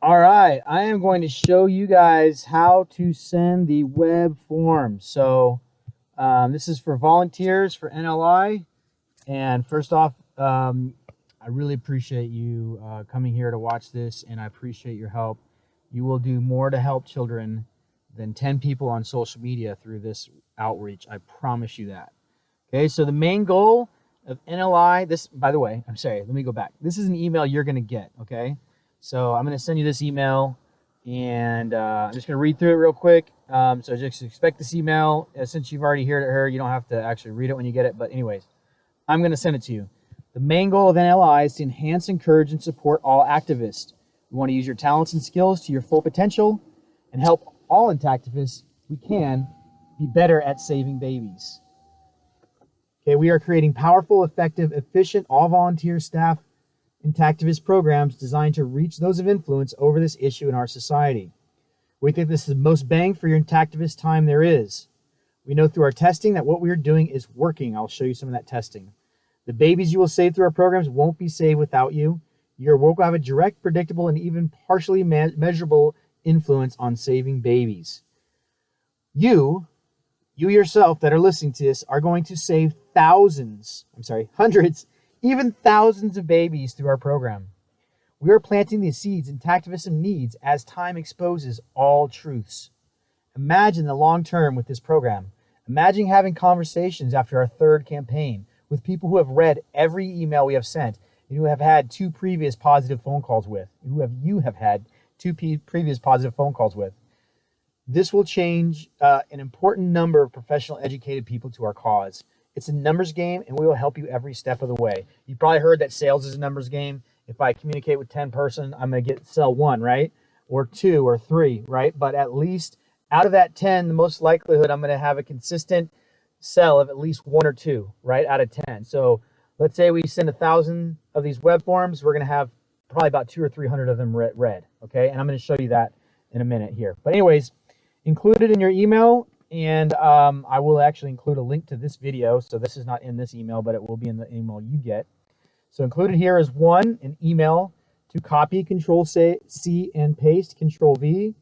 All right, I am going to show you guys how to send the web form. So this is for volunteers for NLI. And first off, I really appreciate you coming here to watch this, and I appreciate your help. You will do more to help children than 10 people on social media through this outreach. I promise you that. Okay, so the main goal of NLI, this, by the way, I'm sorry, let me go back. This is an email you're going to get, okay? So I'm going to send you this email, and I'm just going to read through it real quick. So just expect this email. Since you've already heard it here, you don't have to actually read it when you get it. But anyways, I'm going to send it to you. The main goal of NLI is to enhance, encourage, and support all activists. We want to use your talents and skills to your full potential and help all intactivists we can be better at saving babies. Okay, we are creating powerful, effective, efficient, all-volunteer staff Intactivist programs designed to reach those of influence over this issue in our society. We think this is the most bang for your Intactivist time there is. We know through our testing that what we are doing is working. I'll show you some of that testing. The babies you will save through our programs won't be saved without you. Your work will have a direct, predictable, and even partially measurable influence on saving babies. You yourself that are listening to this are going to save hundreds, even thousands of babies through our program. We are planting the seeds Intactivism needs as time exposes all truths. Imagine the long term with this program. Imagine having conversations after our third campaign with people who have read every email we have sent and who have had two previous positive phone calls with. You have had two previous positive phone calls with. This will change an important number of professional educated people to our cause. It's a numbers game, and we will help you every step of the way. You probably heard that sales is a numbers game. If I communicate with 10 person, I'm going to sell 1, right? Or 2 or 3, right? But at least out of that 10, the most likelihood I'm going to have a consistent sell of at least 1 or 2, right? Out of 10. So let's say we send 1,000 of these web forms. We're going to have probably about 200 or 300 of them read, okay? And I'm going to show you that in a minute here. But anyways, included in your email, and I will actually include a link to this video. So this is not in this email, but it will be in the email you get. So included here is an email to copy, Control-C and paste, Control-V.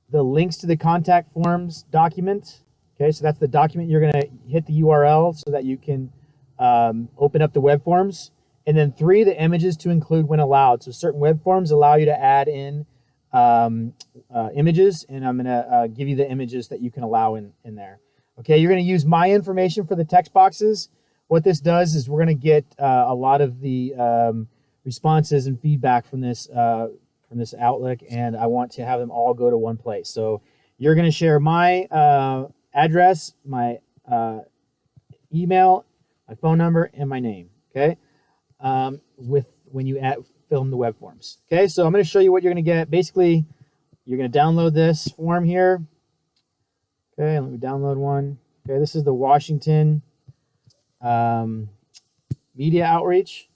The links to the contact forms document. Okay, so that's the document you're going to hit the URL so that you can open up the web forms. And then 3, the images to include when allowed. So certain web forms allow you to add in images, and I'm going to give you the images that you can allow in there. Okay, you're going to use my information for the text boxes. What this does is we're going to get a lot of the responses and feedback from this Outlook, and I want to have them all go to one place. So you're going to share my address, my email, my phone number, and my name. Okay, when you fill in the web forms. Okay, so I'm going to show you what you're going to get. Basically, you're going to download this form here. Okay, let me download one. Okay, this is the Washington Media Outreach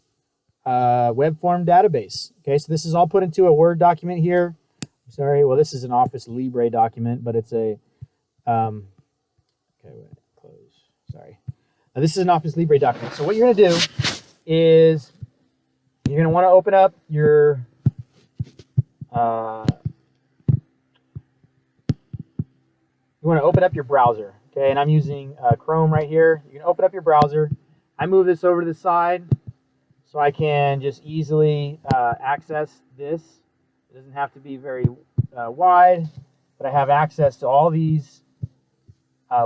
web form database. Okay, so this is all put into a Word document here. Sorry, well, this is an Office Libre document, but it's a okay, wait, close. Sorry, this is an Office Libre document. So what you're going to do is you're going to want to open up your browser, okay? And I'm using Chrome right here. You can open up your browser. I move this over to the side so I can just easily access this. It doesn't have to be very wide, but I have access to all these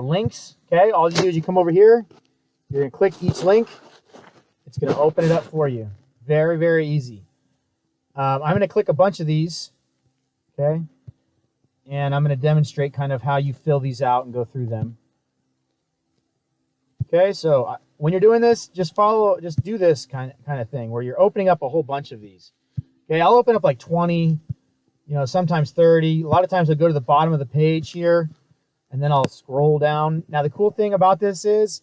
links, okay? All you do is you come over here. You're going to click each link. It's going to open it up for you. Very, very easy. I'm going to click a bunch of these, okay? And I'm going to demonstrate kind of how you fill these out and go through them. Okay, so when you're doing this, just do this kind of thing where you're opening up a whole bunch of these. Okay, I'll open up like 20, sometimes 30. A lot of times I'll go to the bottom of the page here, and then I'll scroll down. Now the cool thing about this is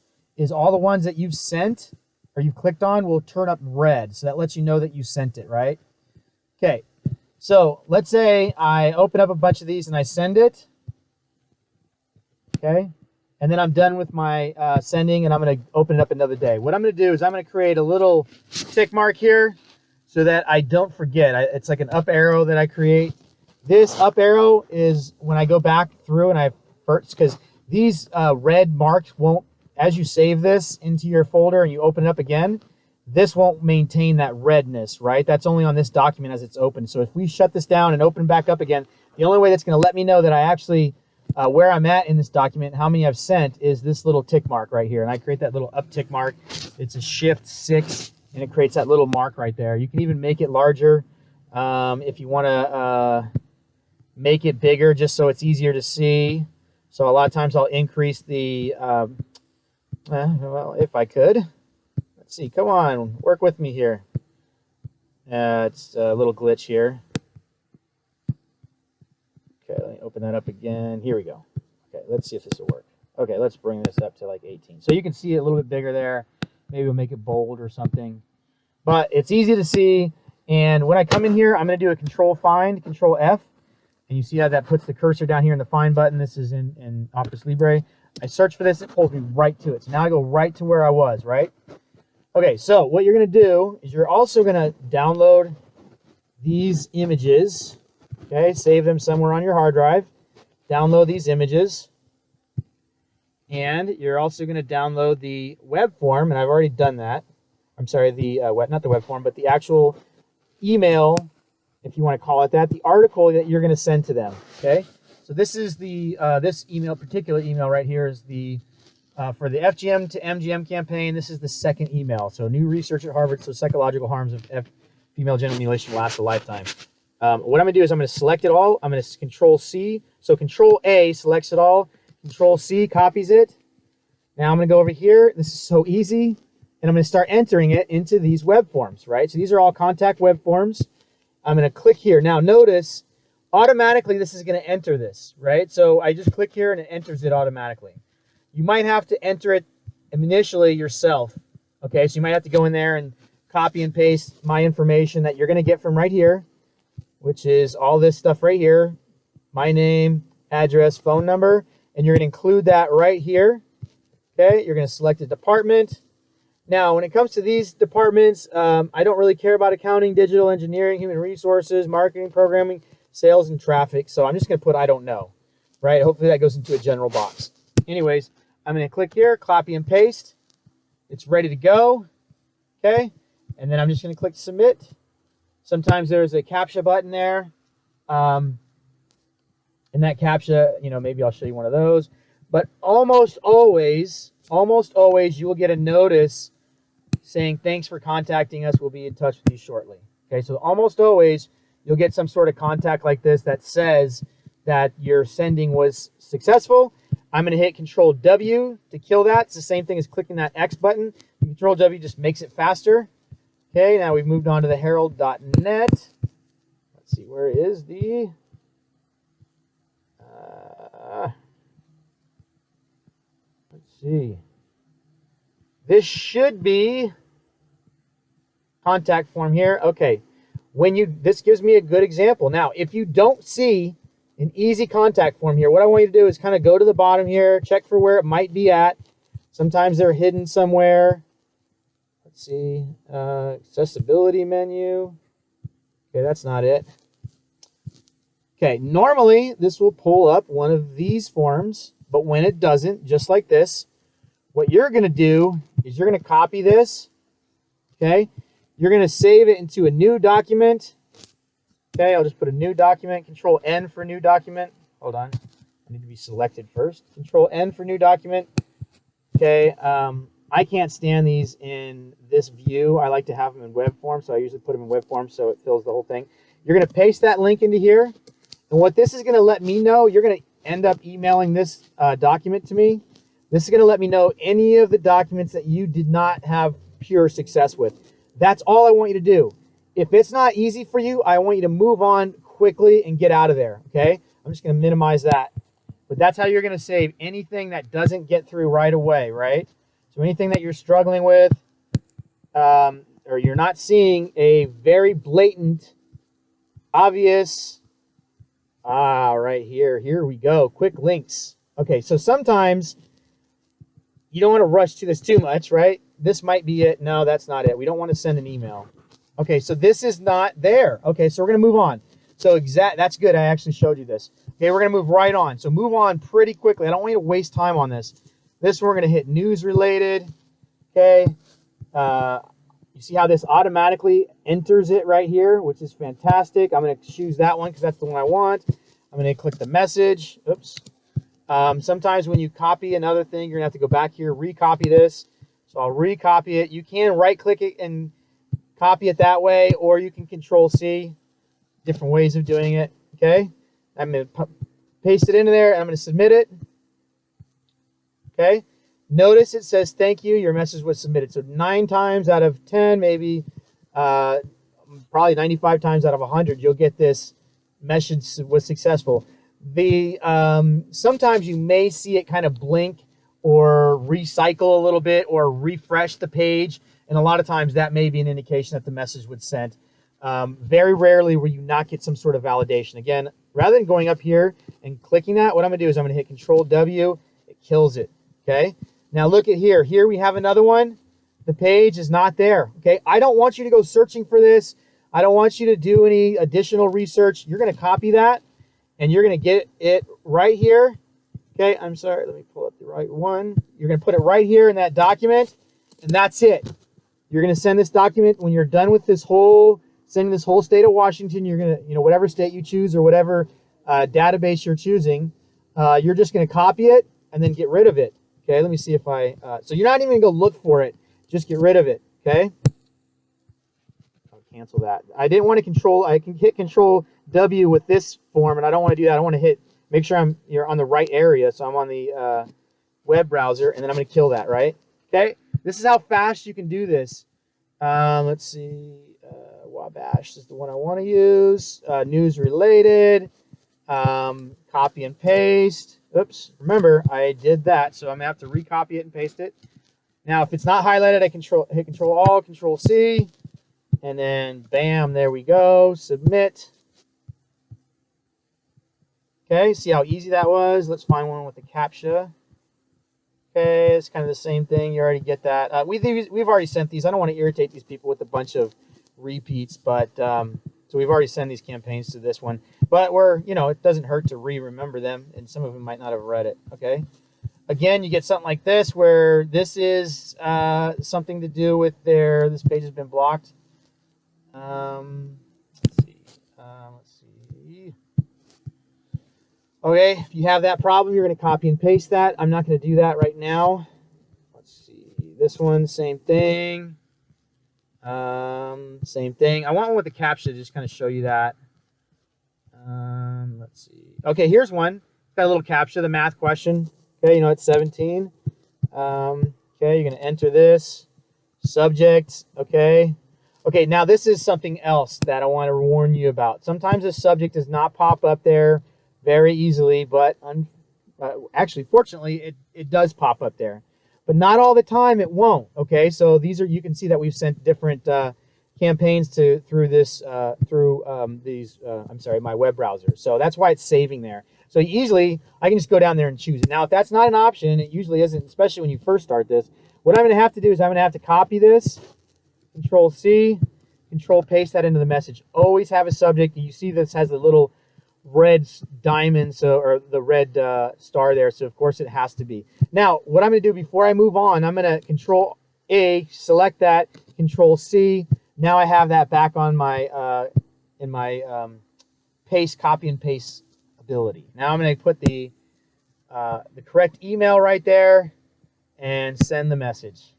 all the ones that you've sent or you've clicked on will turn up red, so that lets you know that you sent it, right? Okay, so let's say I open up a bunch of these and I send it, okay? And then I'm done with my sending, and I'm going to open it up another day. What I'm going to do is I'm going to create a little tick mark here so that I don't forget. It's like an up arrow that I create. This up arrow is when I go back through and I first, because these red marks won't, as you save this into your folder and you open it up again, this won't maintain that redness, right? That's only on this document as it's open. So if we shut this down and open back up again, the only way that's going to let me know that I actually, where I'm at in this document, how many I've sent, is this little tick mark right here. And I create that little up tick mark. It's a Shift 6, and it creates that little mark right there. You can even make it larger if you want to make it bigger just so it's easier to see. So a lot of times I'll increase the, well, if I could. Let's see, come on, work with me here. It's a little glitch here. Okay, let me open that up again. Here we go. Okay, let's see if this will work. Okay, let's bring this up to like 18. So you can see it a little bit bigger there. Maybe we'll make it bold or something. But it's easy to see. And when I come in here, I'm going to do a Control Find, Control F. And you see how that puts the cursor down here in the Find button. This is in Office Libre. I search for this, it pulls me right to it. So now I go right to where I was, right? Okay, so what you're going to do is you're also going to download these images. Okay, save them somewhere on your hard drive. Download these images. And you're also going to download the web form, and I've already done that. I'm sorry, not the web form, but the actual email, if you want to call it that, the article that you're going to send to them. Okay, so this is the this email, particular email right here, is the for the FGM to MGM campaign. This is the second email. So new research at Harvard, so psychological harms of female genital mutilation last a lifetime. What I'm going to do is I'm going to select it all. I'm going to Control C. So Control A selects it all. Control C copies it. Now I'm going to go over here. This is so easy. And I'm going to start entering it into these web forms, right? So these are all contact web forms. I'm going to click here. Now notice, automatically this is going to enter this, right? So I just click here and it enters it automatically. You might have to enter it initially yourself. Okay, so you might have to go in there and copy and paste my information that you're going to get from right here, which is all this stuff right here, my name, address, phone number, and you're going to include that right here. Okay, you're going to select a department. Now, when it comes to these departments, I don't really care about accounting, digital engineering, human resources, marketing, programming, sales, and traffic. So I'm just going to put I don't know, right? Hopefully that goes into a general box. Anyways, I'm going to click here, copy and paste. It's ready to go, okay? And then I'm just going to click submit. Sometimes there's a CAPTCHA button there. And that CAPTCHA, you know, maybe I'll show you one of those. But almost always you will get a notice saying, thanks for contacting us. We'll be in touch with you shortly. Okay, so almost always you'll get some sort of contact like this that says that your sending was successful. I'm going to hit Control W to kill that. It's the same thing as clicking that X button. Control W just makes it faster. Okay, now we've moved on to the herald.net. Let's see, where is the... let's see. This should be contact form here. Okay, this gives me a good example. Now, if you don't see an easy contact form here, what I want you to do is kind of go to the bottom here, check for where it might be at. Sometimes they're hidden somewhere. Let's see, accessibility menu. Okay, that's not it. Okay, normally this will pull up one of these forms, but when it doesn't, just like this, what you're going to do is you're going to copy this, okay? You're going to save it into a new document. Okay, I'll just put a new document, Control N for new document. Hold on, I need to be selected first. Control N for new document. Okay, I can't stand these in this view. I like to have them in web form, so I usually put them in web form so it fills the whole thing. You're going to paste that link into here. And what this is going to let me know, you're going to end up emailing this document to me. This is going to let me know any of the documents that you did not have pure success with. That's all I want you to do. If it's not easy for you, I want you to move on quickly and get out of there, okay? I'm just going to minimize that. But that's how you're going to save anything that doesn't get through right away, right? So anything that you're struggling with or you're not seeing a very blatant, obvious... right here we go. Quick links. Okay, so sometimes you don't want to rush to this too much, right? This might be it. No, that's not it. We don't want to send an email. Okay, so this is not there. Okay, so we're going to move on. So that's good. I actually showed you this. Okay, we're going to move right on. So move on pretty quickly. I don't want you to waste time on this. This we're going to hit news related. Okay. You see how this automatically enters it right here, which is fantastic. I'm going to choose that one because that's the one I want. I'm going to click the message. Oops. Sometimes when you copy another thing, you're going to have to go back here, recopy this. So I'll recopy it. You can right click it and copy it that way, or you can Control C. Different ways of doing it. Okay. I'm going to paste it into there and I'm going to submit it. Okay. Notice it says thank you, your message was submitted. So 9 times out of 10, maybe probably 95 times out of 100, you'll get this message was successful. Sometimes you may see it kind of blink or recycle a little bit or refresh the page, and a lot of times that may be an indication that the message was sent. Very rarely will you not get some sort of validation. Again, rather than going up here and clicking that, what I'm going to do is I'm going to hit Control W. It kills it. Okay. Now look at here. Here we have another one. The page is not there. Okay. I don't want you to go searching for this. I don't want you to do any additional research. You're going to copy that and you're going to get it right here. Okay. I'm sorry. Let me pull up the right one. You're going to put it right here in that document, and that's it. You're going to send this document when you're done with this whole, sending this whole state of Washington. You're going to, whatever state you choose or whatever database you're choosing, you're just going to copy it and then get rid of it. Okay, let me see if so you're not even going to go look for it. Just get rid of it, okay? I'll cancel that. I didn't want to I can hit Control W with this form, and I don't want to do that. I want to make sure you're on the right area, so I'm on the web browser, and then I'm going to kill that, right? Okay, this is how fast you can do this. Let's see, Wabash is the one I want to use. News related, copy and paste. Oops, remember, I did that, so I'm going to have to recopy it and paste it. Now, if it's not highlighted, I hit Control-Alt, Control-C, and then, bam, there we go, submit. Okay, see how easy that was? Let's find one with a CAPTCHA. Okay, it's kind of the same thing. You already get that. We've already sent these. I don't want to irritate these people with a bunch of repeats, but so we've already sent these campaigns to this one. But it doesn't hurt to remember them, and some of them might not have read it, okay? Again, you get something like this, where this is something to do with this page has been blocked. Let's see. Okay, if you have that problem, you're going to copy and paste that. I'm not going to do that right now. Let's see. This one, same thing. Same thing. I want one with the CAPTCHA to just kind of show you that. Let's see. Okay, here's one. Got a little CAPTCHA, the math question. Okay, it's 17. Okay, you're going to enter this. Subject, okay. Okay, now this is something else that I want to warn you about. Sometimes the subject does not pop up there very easily, but actually, fortunately, it does pop up there. But not all the time it won't, okay? So you can see that we've sent different campaigns through my web browser. So that's why it's saving there. So easily, I can just go down there and choose it. Now, if that's not an option, it usually isn't, especially when you first start this, what I'm going to have to do is I'm going to have to copy this, Control-C, Control-Paste that into the message. Always have a subject. You see this has a little red diamond, or the red star there, so of course it has to be. Now, what I'm going to do before I move on, I'm going to Control-A, select that, Control-C. Now I have that back on my in my copy and paste ability. Now I'm going to put the correct email right there and send the message.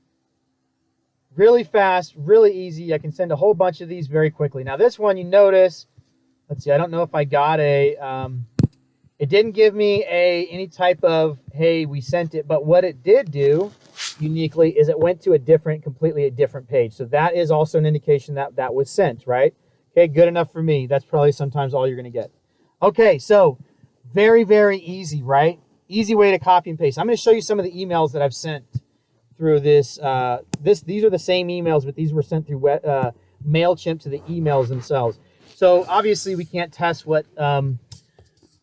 Really fast, really easy. I can send a whole bunch of these very quickly. Now this one, you notice, let's see, I don't know if I got it didn't give me any type of, hey, we sent it, but what it did do uniquely is it went to completely a different page. So that is also an indication that was sent, right? Okay, good enough for me. That's probably sometimes all you're going to get. Okay, so very, very easy, right? Easy way to copy and paste. I'm going to show you some of the emails that I've sent through this. These are the same emails, but these were sent through MailChimp to the emails themselves. So obviously we can't test what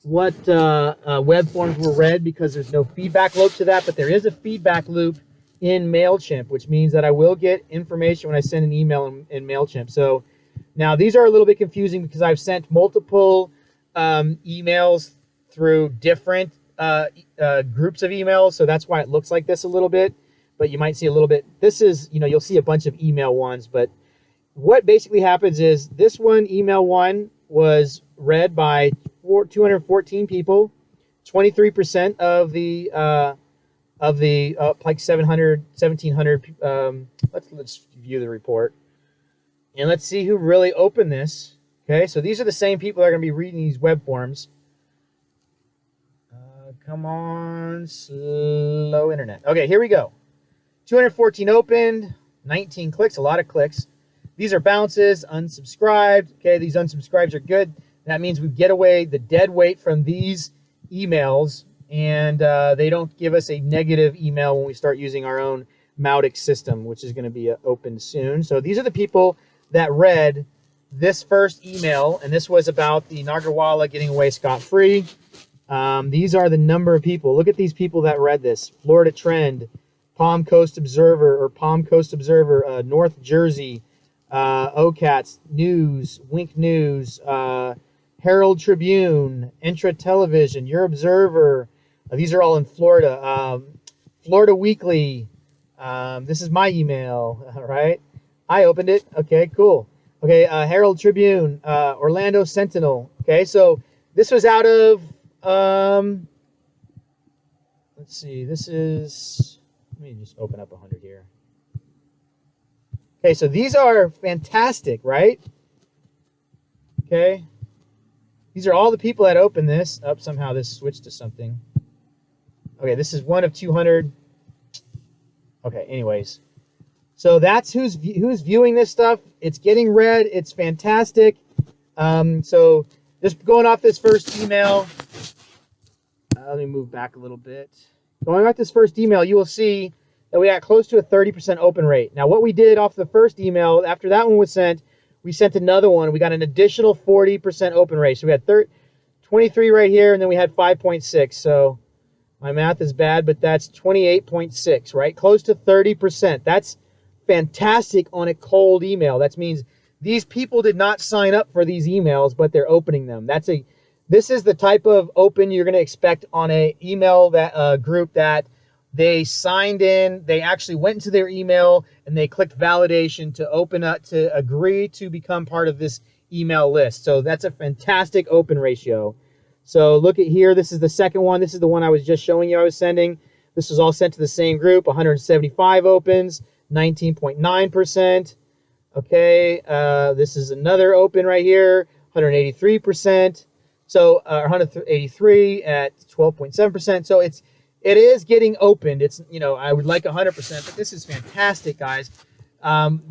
web forms were read because there's no feedback loop to that, but there is a feedback loop in MailChimp, which means that I will get information when I send an email in MailChimp. So now these are a little bit confusing because I've sent multiple emails through different groups of emails. So that's why it looks like this a little bit. But you might see a little bit. This is, you'll see a bunch of email ones. But what basically happens is this one, email one, was read by 214 people. 23% of the like 700, 1,700. Let's view the report, and let's see who really opened this. Okay, so these are the same people that are going to be reading these web forms. Come on, slow internet. Okay, here we go. 214 opened, 19 clicks, a lot of clicks. These are bounces, unsubscribed. Okay, these unsubscribes are good. That means we get away the dead weight from these emails, and they don't give us a negative email when we start using our own Mautic system, which is going to be open soon. So these are the people that read this first email, and this was about the Nagarwala getting away scot-free. These are the number of people. Look at these people that read this. Florida Trend, Palm Coast Observer, North Jersey, OCATS, News, Wink News, Herald Tribune, Intra Television, Your Observer. These are all in Florida. Florida Weekly. This is my email, all right? I opened it. Okay, cool. Okay, Herald Tribune, Orlando Sentinel. Okay, so this was out of, let's see, this is, let me just open up 100 here. Okay, so these are fantastic, right? Okay. These are all the people that opened this. Oh, somehow this switched to something. Okay, this is one of 200. Okay, anyways. So that's who's viewing this stuff. It's getting read. It's fantastic. So just going off this first email. Let me move back a little bit. Going off this first email, you will see that we got close to a 30% open rate. Now, what we did off the first email, after that one was sent, we sent another one. We got an additional 40% open rate. So we had 23 right here, and then we had 5.6. So my math is bad, but that's 28.6, right? Close to 30%. That's fantastic on a cold email. That means these people did not sign up for these emails, but they're opening them. This is the type of open you're going to expect on a email that group that they signed in, they actually went into their email and they clicked validation to open up, to agree to become part of this email list. So that's a fantastic open ratio. So look at here, this is the second one. This is the one I was just showing you I was sending. This was all sent to the same group, 175 opens, 19.9%. Okay, this is another open right here, 183%. So 183 at 12.7%. So it is getting opened. It's, I would like 100%, but this is fantastic, guys.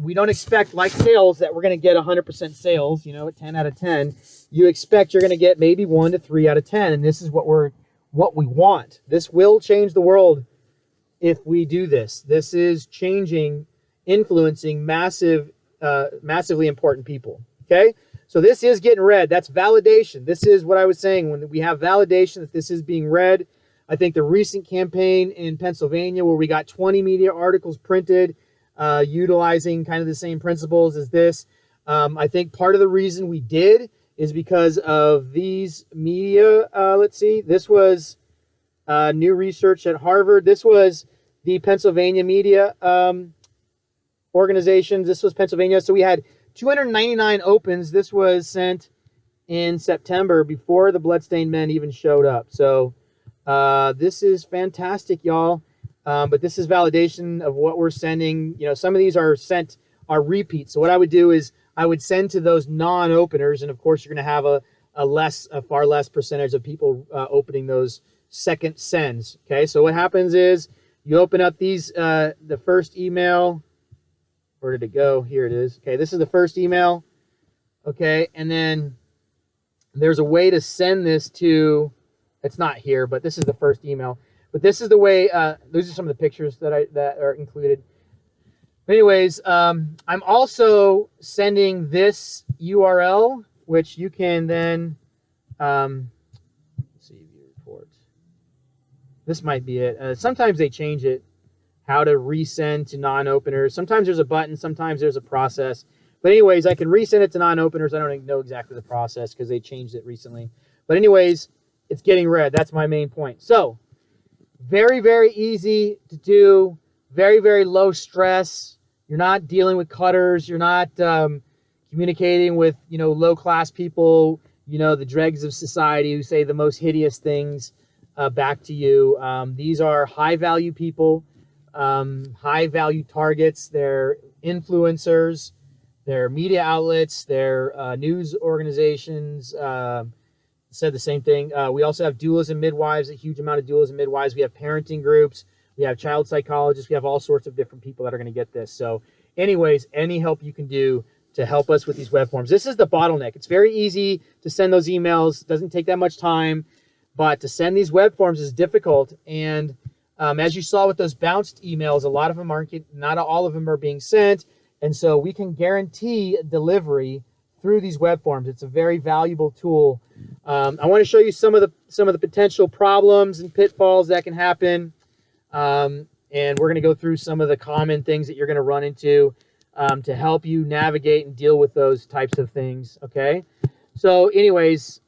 We don't expect, like sales, that we're going to get 100% sales, at 10 out of 10. You expect you're going to get maybe 1 to 3 out of 10, and this is what we want. This will change the world if we do this. This is influencing massively important people, okay? So this is getting read. That's validation. This is what I was saying. When we have validation that this is being read, I think the recent campaign in Pennsylvania where we got 20 media articles printed utilizing kind of the same principles as this, I think part of the reason we did is because of these media. Let's see. This was new research at Harvard. This was the Pennsylvania media organizations. This was Pennsylvania. So we had 299 opens. This was sent in September before the Bloodstained Men even showed up. So this is fantastic, y'all. But this is validation of what we're sending. Some of these are repeats. So what I would do is I would send to those non-openers, and of course you're going to have a far less percentage of people opening those second sends. Okay, so what happens is you open up these, the first email. Where did it go? Here it is. Okay, this is the first email. Okay, and then there's a way to send this to, it's not here, but this is the first email. But this is the way, those are some of the pictures that are included. But anyways, I'm also sending this URL, which you can then, let's see, view report. This might be it. Sometimes they change it. how to resend to non-openers. Sometimes there's a button, sometimes there's a process. But anyways, I can resend it to non-openers. I don't know exactly the process because they changed it recently. But anyways, it's getting read. That's my main point. So very, very easy to do. Very, very low stress. You're not dealing with cutters. You're not communicating with, low-class people, the dregs of society who say the most hideous things back to you. These are high-value people, high-value targets. They're influencers. They're media outlets. They're news organizations. Said the same thing. We also have doulas and midwives, a huge amount of doulas and midwives. We have parenting groups. We have child psychologists. We have all sorts of different people that are going to get this. So anyways, any help you can do to help us with these web forms. This is the bottleneck. It's very easy to send those emails. It doesn't take that much time, but to send these web forms is difficult. And as you saw with those bounced emails, a lot of them not all of them are being sent. And so we can guarantee delivery through these web forms. It's a very valuable tool. I want to show you some of the potential problems and pitfalls that can happen. And we're going to go through some of the common things that you're going to run into to help you navigate and deal with those types of things. Okay. So anyways,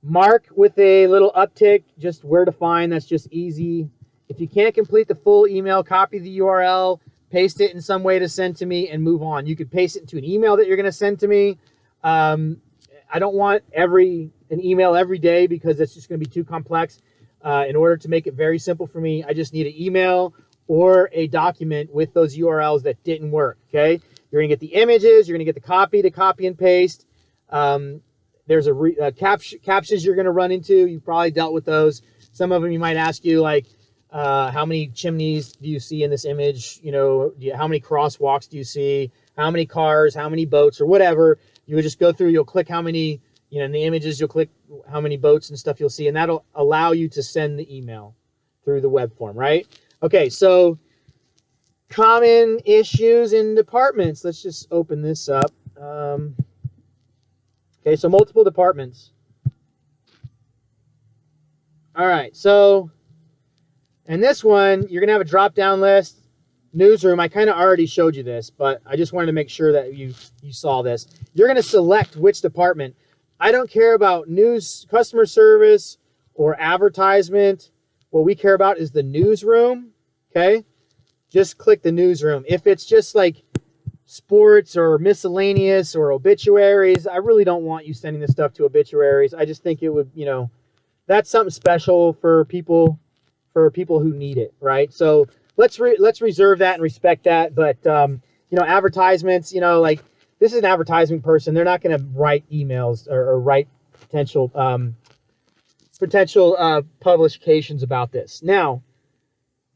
mark with a little uptick, just where to find. That's just easy. If you can't complete the full email, copy the URL, paste it in some way to send to me, and move on. You could paste it into an email that you're going to send to me. I don't want an email every day because that's just going to be too complex. In order to make it very simple for me, I just need an email or a document with those URLs that didn't work. Okay, you're going to get the images, you're going to get the copy and paste. There's captions you're going to run into. You've probably dealt with those. Some of them you might ask you like, how many chimneys do you see in this image? How many crosswalks do you see? How many cars? How many boats? Or whatever. You would just go through. You'll click how many. In the images, you'll click how many boats and stuff you'll see, and that'll allow you to send the email through the web form, right? Okay, so common issues in departments. Let's just open this up. Okay, so multiple departments. All right, so in this one, you're going to have a drop-down list. Newsroom, I kind of already showed you this, but I just wanted to make sure that you saw this. You're going to select which department. I don't care about news, customer service, or advertisement. What we care about is the newsroom, okay? Just click the newsroom. If it's just like sports or miscellaneous or obituaries, I really don't want you sending this stuff to obituaries. I just think it would, that's something special for people who need it, right? So let's reserve that and respect that. But advertisements, like this is an advertising person. They're not going to write emails or write potential publications about this. Now,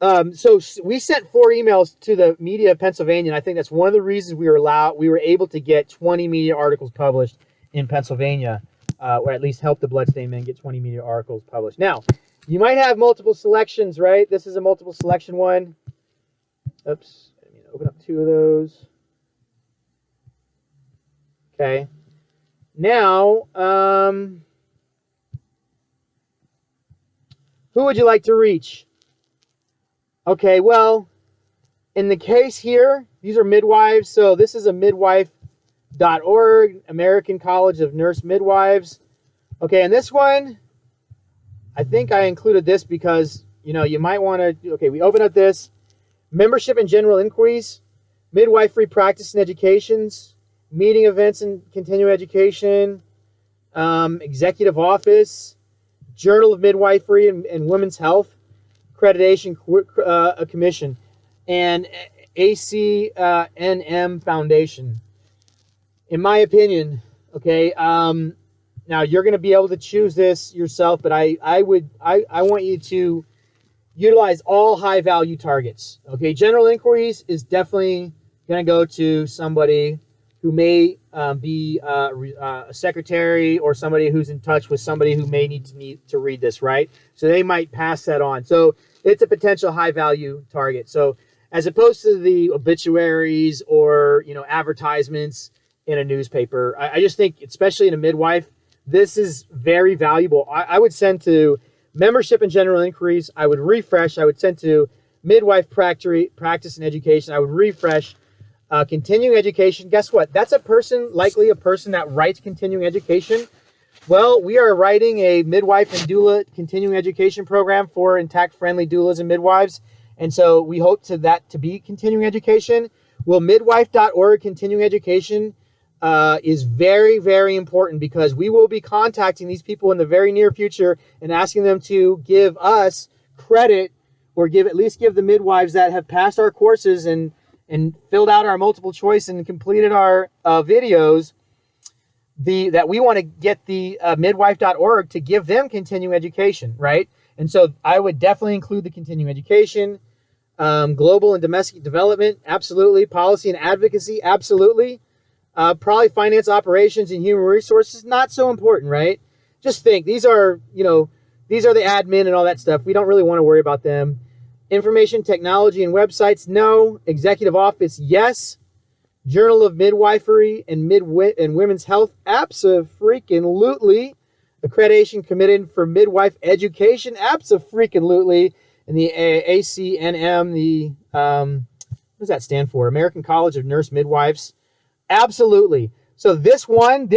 so we sent 4 emails to the media of Pennsylvania, and I think that's one of the reasons we were able to get 20 media articles published in Pennsylvania, or at least help the Bloodstained Men get 20 media articles published. Now, you might have multiple selections, right? This is a multiple selection one. Oops, I mean, open up 2 of those. Okay. Now, who would you like to reach? Okay, well, in the case here, these are midwives. So this is a midwife.org, American College of Nurse Midwives. Okay, and this one, I think I included this because, you might want to, okay, we open up this. Membership and general inquiries, midwifery practice and educations, meeting events and continuing education, executive office, Journal of Midwifery and Women's Health, accreditation commission, and ACNM Foundation. In my opinion, okay, now you're going to be able to choose this yourself, but I want you to utilize all high value targets. Okay, general inquiries is definitely going to go to somebody who may be a secretary or somebody who's in touch with somebody who may need to read this, right? So they might pass that on. So it's a potential high value target. So as opposed to the obituaries or advertisements in a newspaper, I just think, especially in a midwife, this is very valuable. I would send to Membership and general inquiries, I would refresh. I would send to midwife practice and education. I would refresh. Continuing education, guess what? That's a person, likely a person that writes continuing education. Well, we are writing a midwife and doula continuing education program for intact-friendly doulas and midwives. And so we hope that to be continuing education. Well, midwife.org continuing education is very, very important, because we will be contacting these people in the very near future and asking them to give us credit, or at least give the midwives that have passed our courses and filled out our multiple choice and completed our videos, that we want to get the midwife.org to give them continuing education, right? And so I would definitely include the continuing education, global and domestic development, absolutely. Policy and advocacy, absolutely. Probably finance, operations, and human resources, not so important, right? Just think, these are the admin and all that stuff. We don't really want to worry about them. Information technology and websites, no. Executive office, yes. Journal of Midwifery and Women's Health, abso-freaking-lutely. Accreditation committed for midwife education, abso-freaking-lutely. And the ACNM, what does that stand for? American College of Nurse Midwives. Absolutely. So this one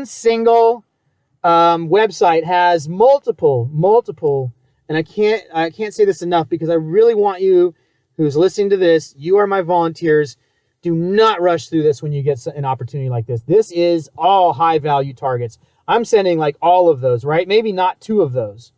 single website has multiple, and I can't say this enough, because I really want you who's listening to this, you are my volunteers. Do not rush through this when you get an opportunity like this. This is all high value targets. I'm sending like all of those, right? Maybe not 2 of those.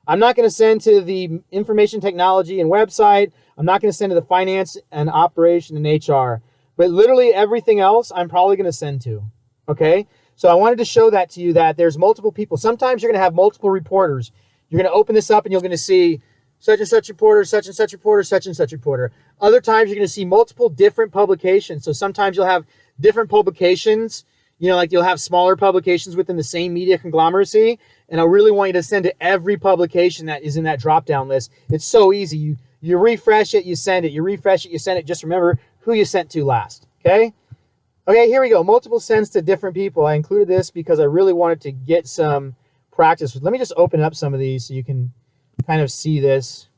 I'm not going to send to the information technology and website. I'm not going to send to the finance and operation and HR. But literally everything else, I'm probably going to send to, okay? So I wanted to show that to you, that there's multiple people. Sometimes you're going to have multiple reporters. You're going to open this up and you're going to see such and such reporter, such and such reporter, such and such reporter. Other times you're going to see multiple different publications. So sometimes you'll have different publications. Like you'll have smaller publications within the same media conglomeracy. And I really want you to send to every publication that is in that drop-down list. It's so easy. You refresh it, you send it. You refresh it, you send it. Just remember who you sent to last, okay? Okay, here we go. Multiple sends to different people. I included this because I really wanted to get some practice. Let me just open up some of these so you can kind of see this.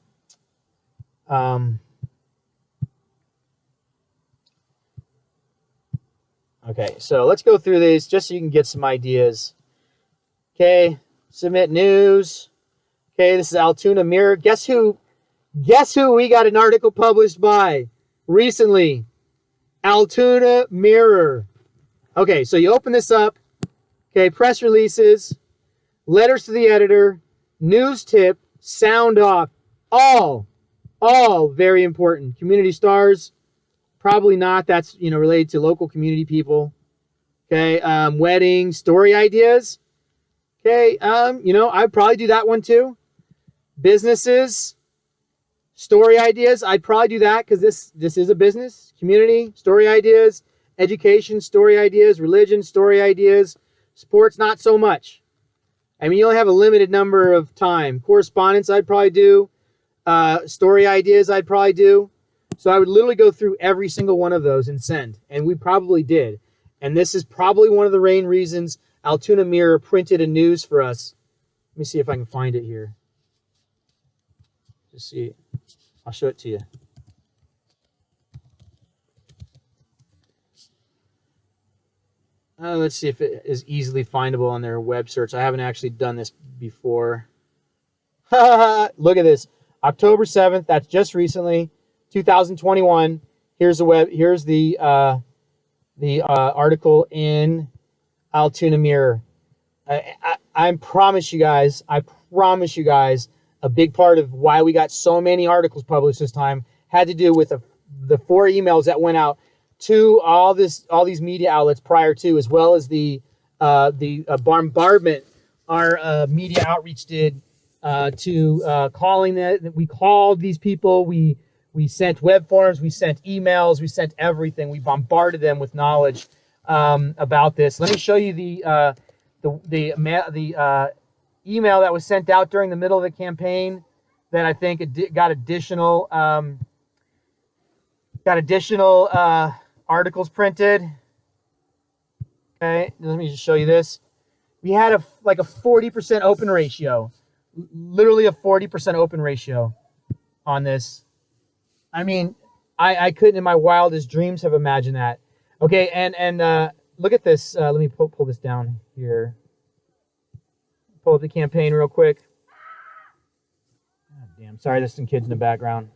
Okay, so let's go through these just so you can get some ideas. Okay, submit news. Okay, this is Altoona Mirror. Guess who we got an article published by recently? Altoona Mirror. Okay, so you open this up. Okay, press releases, letters to the editor, news tip, sound off, all very important. Community stars, probably not. That's related to local community people. Okay, weddings, story ideas. Okay, I'd probably do that one too. Businesses, story ideas, I'd probably do that because this is a business. Community, story ideas. Education, story ideas. Religion, story ideas. Sports, not so much. I mean, you only have a limited number of time. Correspondence, I'd probably do. Story ideas, I'd probably do. So I would literally go through every single one of those and send. And we probably did. And this is probably one of the main reasons Altoona Mirror printed a news for us. Let me see if I can find it here. Just see it. I'll show it to you. Let's see if it is easily findable on their web search. I haven't actually done this before. Look at this. October 7th, that's just recently, 2021. Here's the article in Altoona Mirror. I promise you guys, a big part of why we got so many articles published this time had to do with the 4 emails that went out to all these media outlets prior to, as well as the bombardment our media outreach did to calling that. We called these people. We sent web forms. We sent emails. We sent everything. We bombarded them with knowledge about this. Let me show you the email that was sent out during the middle of the campaign that I think it got additional articles printed. Okay, let me just show you this. we had like a 40% open ratio, literally a 40% open ratio on this. I mean, I couldn't in my wildest dreams have imagined that. Okay, and look at this. Let me pull this down here. Pull up the campaign real quick. God damn, sorry, there's some kids in the background.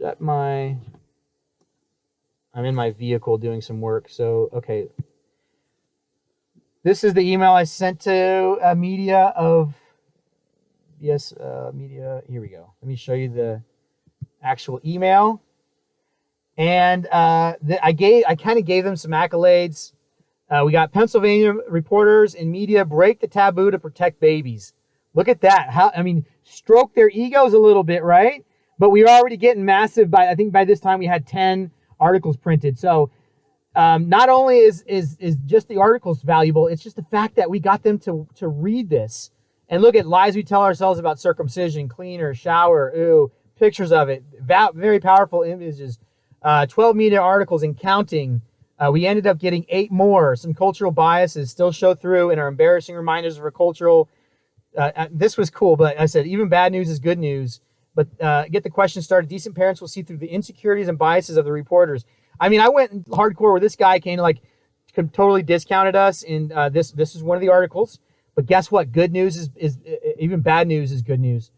I'm in my vehicle doing some work, so, okay. This is the email I sent to media of, yes, media, here we go. Let me show you the actual email. And I kind of gave them some accolades. We got Pennsylvania reporters and media break the taboo to protect babies. Look at that. Stroke their egos a little bit, right? But we were already getting massive. I think by this time we had 10 articles printed. So not only is just the articles valuable, it's just the fact that we got them to read this. And look at lies we tell ourselves about circumcision, cleaner, shower, ooh, pictures of it. Very powerful images. 12 media articles and counting. We ended up getting 8 more. Some cultural biases still show through in our embarrassing reminders of our cultural. This was cool, but I said even bad news is good news. But get the question started. Decent parents will see through the insecurities and biases of the reporters. I mean, I went hardcore where this guy came to totally discounted us. And this is one of the articles. But guess what? Good news is even bad news is good news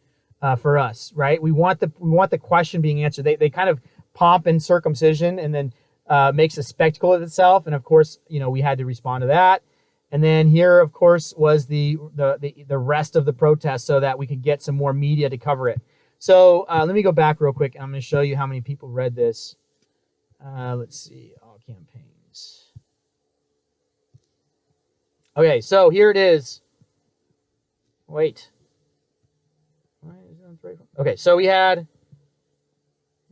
for us, right? We want the question being answered. They kind of pomp and circumcision and then makes a spectacle of itself. And of course, we had to respond to that. And then here, of course, was the rest of the protest so that we could get some more media to cover it. So let me go back real quick. And I'm going to show you how many people read this. Let's see, all campaigns. Okay, so here it is. Wait. Okay, so we had,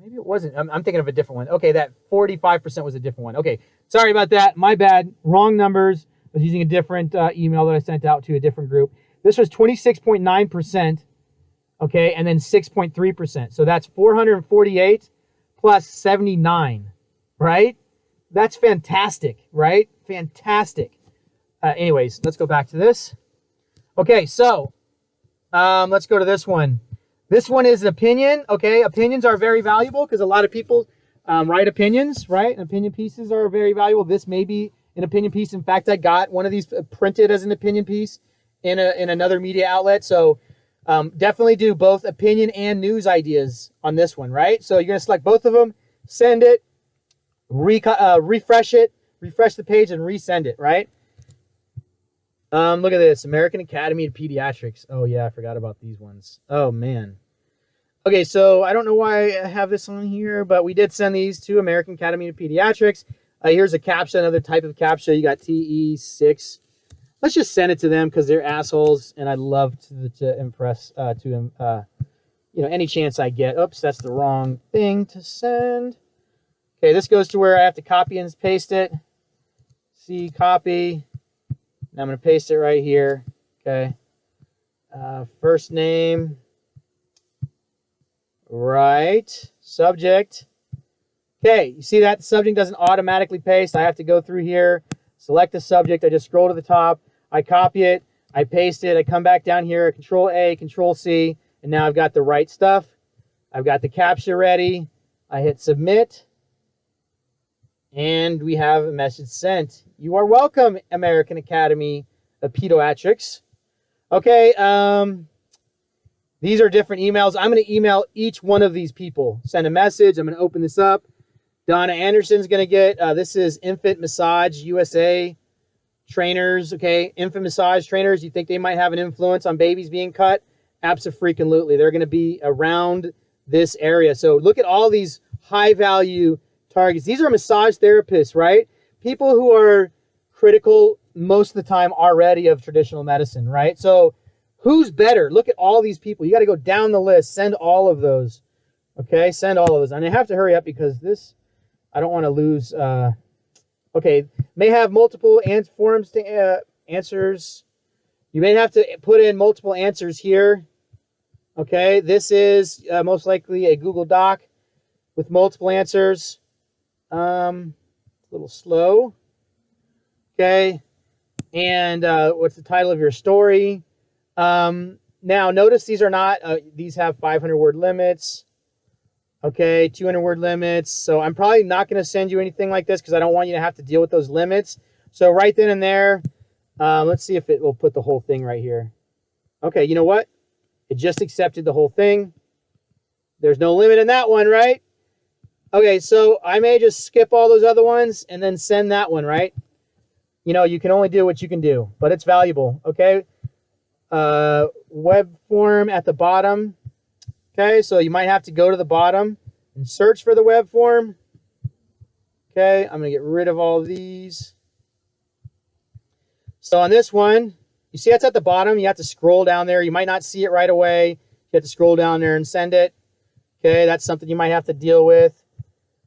maybe it wasn't. I'm thinking of a different one. Okay, that 45% was a different one. Okay, sorry about that. My bad. Wrong numbers. I was using a different email that I sent out to a different group. This was 26.9%. Okay, and then 6.3%. So that's 448 plus 79, right? That's fantastic, right? Fantastic. Anyways, let's go back to this. Okay, so let's go to this one. This one is opinion. Okay, opinions are very valuable because a lot of people write opinions, right? And opinion pieces are very valuable. This may be an opinion piece. In fact, I got one of these printed as an opinion piece in another media outlet. So definitely do both opinion and news ideas on this one, right? So you're going to select both of them, send it, refresh it, refresh the page, and resend it, right? Look at this, American Academy of Pediatrics. Oh, yeah, I forgot about these ones. Oh, man. Okay, so I don't know why I have this on here, but we did send these to American Academy of Pediatrics. Here's a CAPTCHA, another type of CAPTCHA. You got TE6. Let's just send it to them because they're assholes, and I love to impress any chance I get. Oops, that's the wrong thing to send. Okay, this goes to where I have to copy and paste it. See, copy. Now I'm going to paste it right here. Okay. First name. Right. Subject. Okay, you see that the subject doesn't automatically paste. I have to go through here, select the subject. I just scroll to the top. I copy it. I paste it. I come back down here, Control A, Control C, and now I've got the right stuff. I've got the CAPTCHA ready. I hit submit. And we have a message sent. You are welcome, American Academy of Pediatrics. Okay, these are different emails. I'm going to email each one of these people. Send a message. I'm going to open this up. Donna Anderson's going to get, this is Infant Massage USA trainers, okay? Infant massage trainers, you think they might have an influence on babies being cut? Abso-freaking-lutely. They're going to be around this area. So look at all these high-value targets. These are massage therapists, right? People who are critical most of the time already of traditional medicine, right? So who's better? Look at all these people. You got to go down the list. Send all of those, okay? Send all of those. And I have to hurry up because this, I don't want to lose. Okay, may have multiple forms to answers. You may have to put in multiple answers here. Okay, this is most likely a Google Doc with multiple answers. A little slow. Okay, and what's the title of your story. Now, notice these are not, these have 500 word limits. Okay, 200 word limits. So I'm probably not going to send you anything like this because I don't want you to have to deal with those limits. So right then and there, let's see if it will put the whole thing right here. Okay, you know what? It just accepted the whole thing. There's no limit in that one, right? Okay, so I may just skip all those other ones and then send that one, right? You know, you can only do what you can do, but it's valuable, okay? Web form at the bottom. Okay, so you might have to go to the bottom and search for the web form. Okay, I'm going to get rid of all of these. So on this one, you see that's at the bottom. You have to scroll down there. You might not see it right away. You have to scroll down there and send it. Okay, that's something you might have to deal with.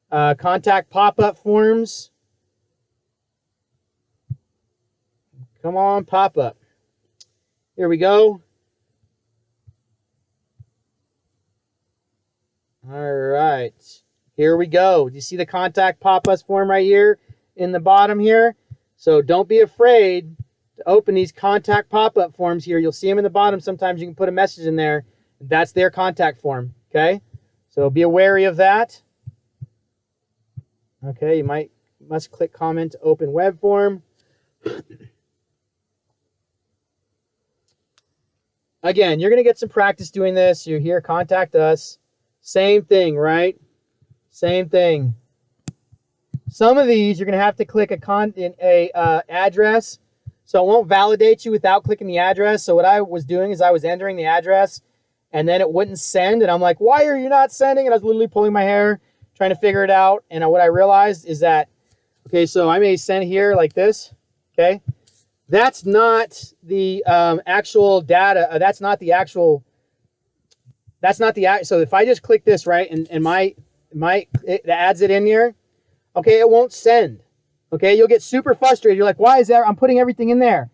Contact pop-up forms. Come on, pop-up. Here we go. All right, here we go. Do you see the contact pop-us form right here in the bottom here? So don't be afraid to open these contact pop-up forms here. You'll see them in the bottom. Sometimes you can put a message in there. That's their contact form, okay? So be wary of that. Okay, you must click comment to open web form. Again, you're going to get some practice doing this. You're here, contact us. Same thing, right? Same thing. Some of these you're going to have to click a address, so it won't validate you without clicking the address. So what I was doing is I was entering the address, and then it wouldn't send, and I'm like, why are you not sending? And I was literally pulling my hair, trying to figure it out. And what I realized is that, okay, so I may send here like this, okay? That's not the actual data. That's not the actual. So if I just click this, right, and it adds it in here, okay, it won't send. Okay, you'll get super frustrated. You're like, why is that? I'm putting everything in there.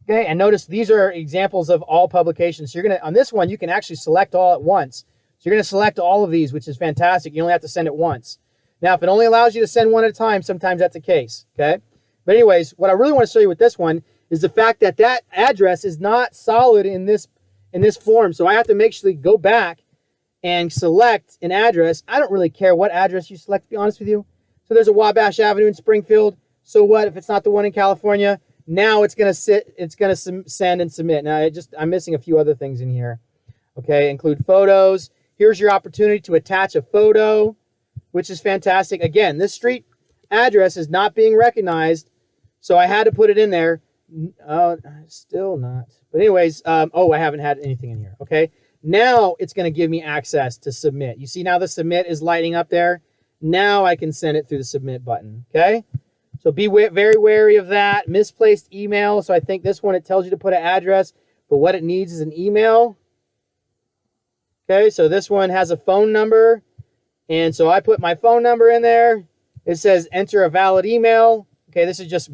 Okay, and notice these are examples of all publications. So you're gonna, on this one, you can actually select all at once. So you're gonna select all of these, which is fantastic. You only have to send it once. Now, if it only allows you to send one at a time, sometimes that's the case. Okay, but anyways, what I really want to show you with this one is the fact that that address is not solid in this form. So I have to make sure to go back and select an address. I don't really care what address you select, to be honest with you. So there's a Wabash Avenue in Springfield. So what if it's not the one in California? Now it's going to send and submit. Now I'm missing a few other things in here. Okay, include photos. Here's your opportunity to attach a photo, which is fantastic. Again, this street address is not being recognized, so I had to put it in there. Still not. But anyways, oh, I haven't had anything in here. Okay, now it's going to give me access to submit. You see now the submit is lighting up there. Now I can send it through the submit button. Okay, so be very wary of that. Misplaced email. So I think this one, it tells you to put an address, but what it needs is an email. Okay, so this one has a phone number, and so I put my phone number in there. It says enter a valid email. Okay, this is just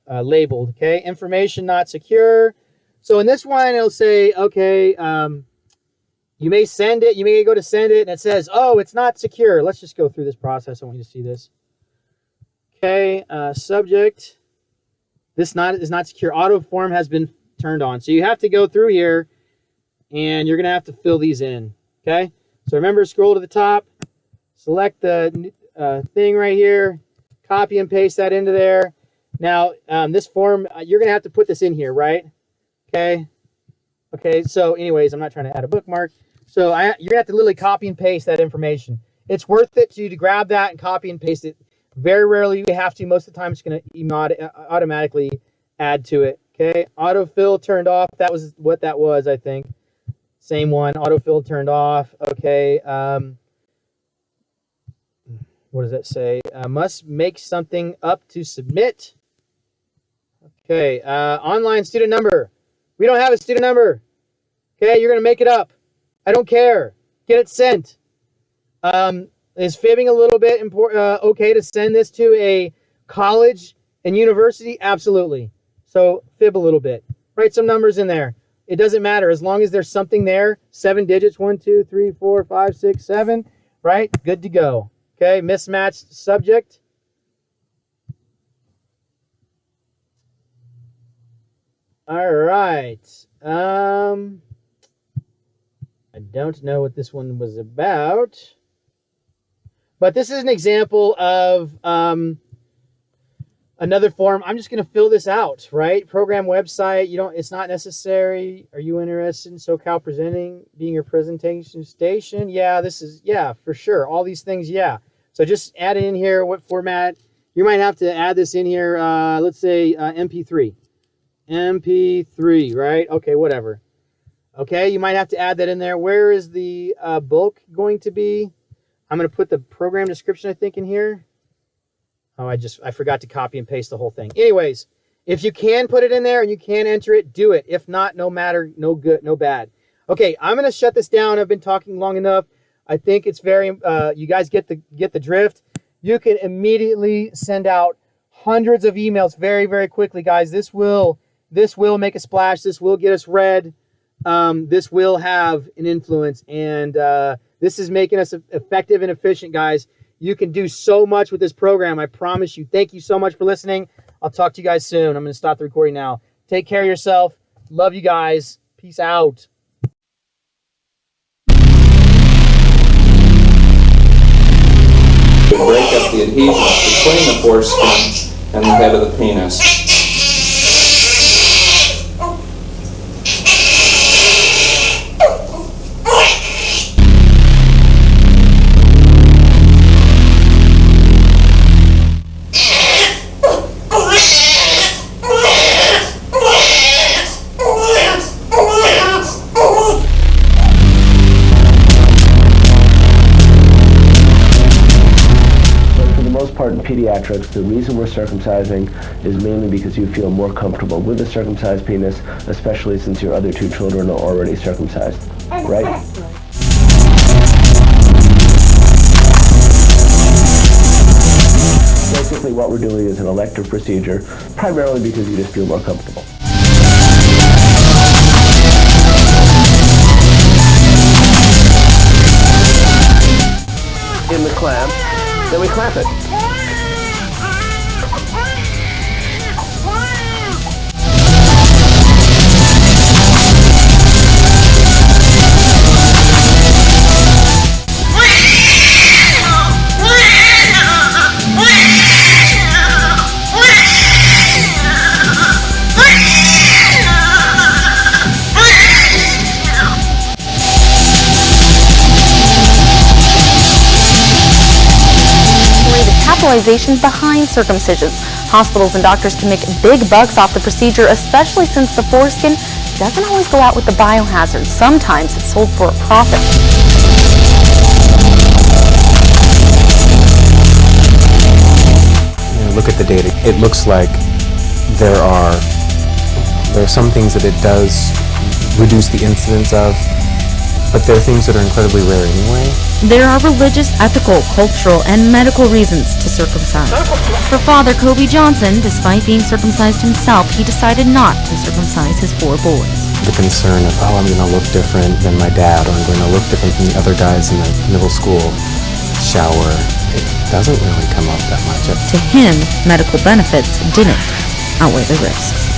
labeled. Okay, information not secure. So in this one, it'll say, okay, you may send it. You may go to send it, and it says, oh, it's not secure. Let's just go through this process. I want you to see this. Okay, subject. This is not secure. Auto form has been turned on. So you have to go through here, and you're going to have to fill these in. Okay, so remember, scroll to the top, select the thing right here, copy and paste that into there. Now, this form, you're going to have to put this in here, right? Okay. Okay, so anyways, I'm not trying to add a bookmark. So you're going to have to literally copy and paste that information. It's worth it to you to grab that and copy and paste it. Very rarely you have to. Most of the time it's going to automatically add to it. Okay, autofill turned off. That was what that was, I think. Same one, autofill turned off. Okay, what does that say? Must make something up to submit. Okay, online student number. We don't have a student number. Okay, you're going to make it up. I don't care. Get it sent. Is fibbing a little bit okay to send this to a college and university? Absolutely. So fib a little bit. Write some numbers in there. It doesn't matter. As long as there's something there, 7 digits, 1, 2, 3, 4, 5, 6, 7, right? Good to go. Okay, mismatched subject. All right. I don't know what this one was about, but this is an example of another form. I'm just going to fill this out, right? Program website. It's not necessary. Are you interested in SoCal presenting, being your presentation station? Yeah, for sure. All these things, yeah. So just add it in here. What format? You might have to add this in here. Let's say MP3. MP3, right? Okay, whatever. Okay, you might have to add that in there. Where is the bulk going to be? I'm going to put the program description, I think, in here. Oh, I forgot to copy and paste the whole thing. Anyways, if you can put it in there and you can enter it, do it. If not, no matter, no good, no bad. Okay, I'm going to shut this down. I've been talking long enough. I think it's very, you guys get the drift. You can immediately send out hundreds of emails very, very quickly, guys. This will make a splash. This will get us read. This will have an influence, and this is making us effective and efficient, guys. You can do so much with this program. I promise you. Thank you so much for listening. I'll talk to you guys soon. I'm going to stop the recording now. Take care of yourself. Love you guys. Peace out. Break up the adhesions between the foreskin and the head of the penis. In pediatrics, the reason we're circumcising is mainly because you feel more comfortable with a circumcised penis, especially since your other two children are already circumcised, right? Basically what we're doing is an elective procedure, primarily because you just feel more comfortable. In the clamp, then we clamp it. Behind circumcisions. Hospitals and doctors can make big bucks off the procedure, especially since the foreskin doesn't always go out with the biohazard. Sometimes it's sold for a profit. Look at the data. It looks like there are some things that it does reduce the incidence of, but there are things that are incredibly rare anyway. There are religious, ethical, cultural, and medical reasons to circumcise. For Father Kobe Johnson, despite being circumcised himself, he decided not to circumcise his 4 boys. The concern of, I'm going to look different than my dad, or I'm going to look different than the other guys in the middle school shower, it doesn't really come up that much. To him, medical benefits didn't outweigh the risks.